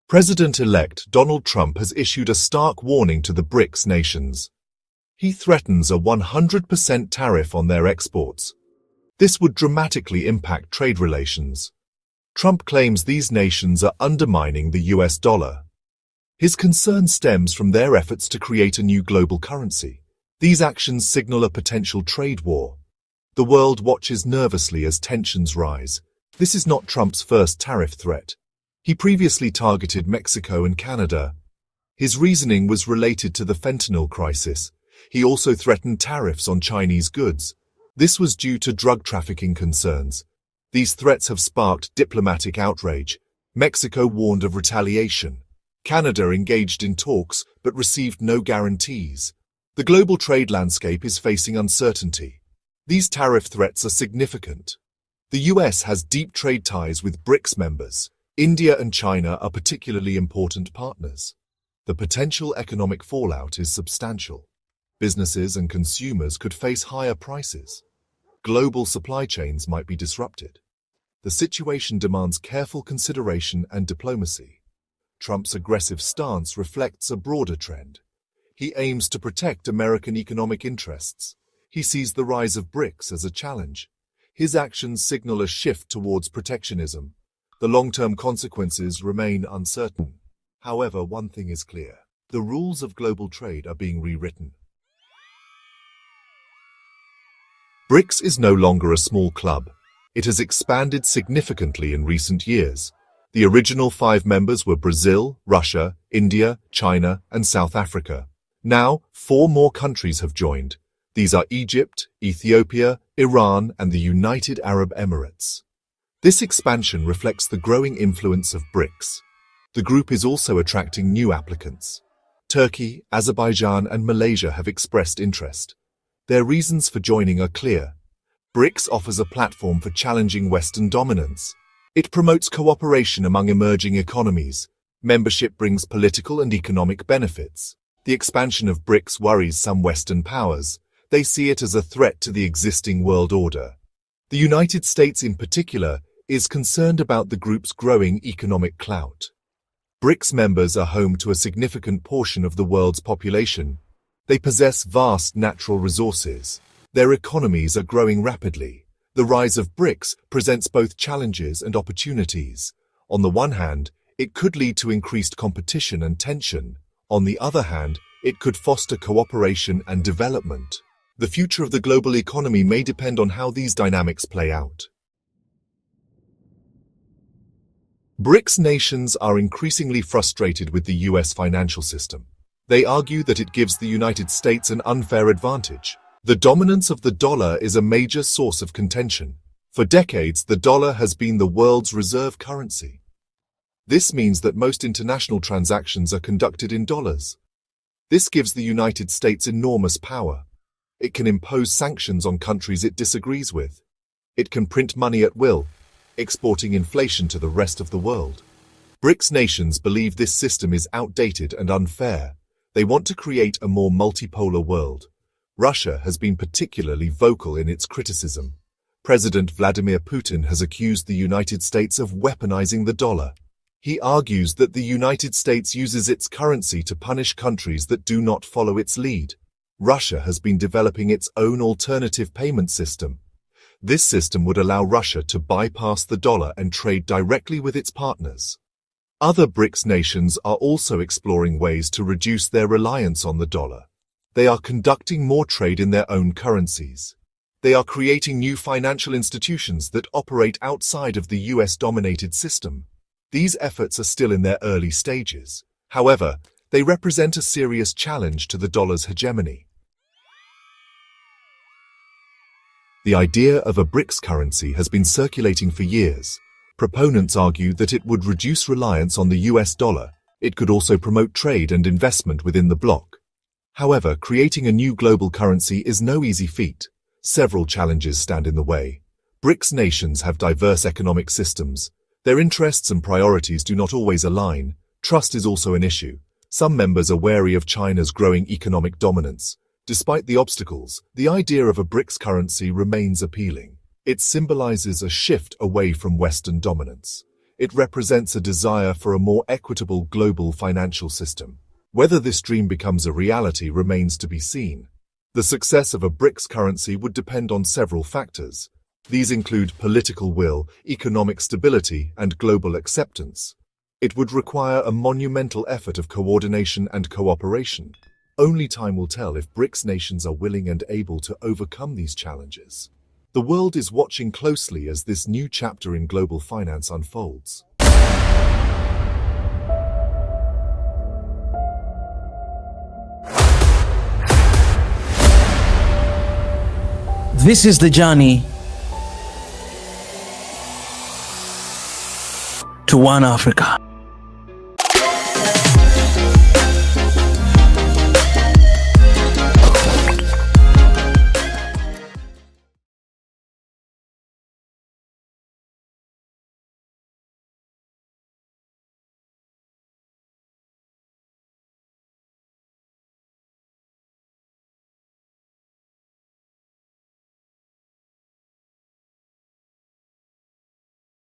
President-elect Donald Trump has issued a stark warning to the Brics nations. He threatens a 100% tariff on their exports. This would dramatically impact trade relations. Trump claims these nations are undermining the US dollar. His concern stems from their efforts to create a new global currency. These actions signal a potential trade war. The world watches nervously as tensions rise. This is not Trump's first tariff threat. He previously targeted Mexico and Canada. His reasoning was related to the fentanyl crisis. He also threatened tariffs on Chinese goods. This was due to drug trafficking concerns. These threats have sparked diplomatic outrage. Mexico warned of retaliation. Canada engaged in talks but received no guarantees. The global trade landscape is facing uncertainty. These tariff threats are significant. The US has deep trade ties with Brics members. India and China are particularly important partners. The potential economic fallout is substantial. Businesses and consumers could face higher prices. Global supply chains might be disrupted. The situation demands careful consideration and diplomacy. Trump's aggressive stance reflects a broader trend. He aims to protect American economic interests. He sees the rise of Brics as a challenge. His actions signal a shift towards protectionism. The long-term consequences remain uncertain. However, one thing is clear. The rules of global trade are being rewritten. Brics is no longer a small club. It has expanded significantly in recent years. The original 5 members were Brazil, Russia, India, China, and South Africa. Now, 4 more countries have joined. These are Egypt, Ethiopia, Iran, and the United Arab Emirates. This expansion reflects the growing influence of Brics. The group is also attracting new applicants. Turkey, Azerbaijan, and Malaysia have expressed interest. Their reasons for joining are clear. Brics offers a platform for challenging Western dominance. It promotes cooperation among emerging economies. Membership brings political and economic benefits. The expansion of Brics worries some Western powers. They see it as a threat to the existing world order. The United States in particular is concerned about the group's growing economic clout. Brics members are home to a significant portion of the world's population. They possess vast natural resources. Their economies are growing rapidly. The rise of Brics presents both challenges and opportunities. On the one hand, it could lead to increased competition and tension. On the other hand, it could foster cooperation and development. The future of the global economy may depend on how these dynamics play out. Brics nations are increasingly frustrated with the US financial system. They argue that it gives the United States an unfair advantage. The dominance of the dollar is a major source of contention. For decades, the dollar has been the world's reserve currency. This means that most international transactions are conducted in dollars. This gives the United States enormous power. It can impose sanctions on countries it disagrees with. It can print money at will, exporting inflation to the rest of the world. Brics nations believe this system is outdated and unfair. They want to create a more multipolar world. Russia has been particularly vocal in its criticism. President Vladimir Putin has accused the United States of weaponizing the dollar. He argues that the United States uses its currency to punish countries that do not follow its lead. Russia has been developing its own alternative payment system. This system would allow Russia to bypass the dollar and trade directly with its partners. Other Brics nations are also exploring ways to reduce their reliance on the dollar. They are conducting more trade in their own currencies. They are creating new financial institutions that operate outside of the US-dominated system. These efforts are still in their early stages. However, they represent a serious challenge to the dollar's hegemony. The idea of a Brics currency has been circulating for years. Proponents argue that it would reduce reliance on the US dollar. It could also promote trade and investment within the bloc. However, creating a new global currency is no easy feat. Several challenges stand in the way. Brics nations have diverse economic systems. Their interests and priorities do not always align. Trust is also an issue. Some members are wary of China's growing economic dominance. Despite the obstacles, the idea of a Brics currency remains appealing. It symbolizes a shift away from Western dominance. It represents a desire for a more equitable global financial system. Whether this dream becomes a reality remains to be seen. The success of a BRICS currency would depend on several factors. These include political will, economic stability, and global acceptance. It would require a monumental effort of coordination and cooperation. Only time will tell if BRICS nations are willing and able to overcome these challenges. The world is watching closely as this new chapter in global finance unfolds. This is the journey to one Africa.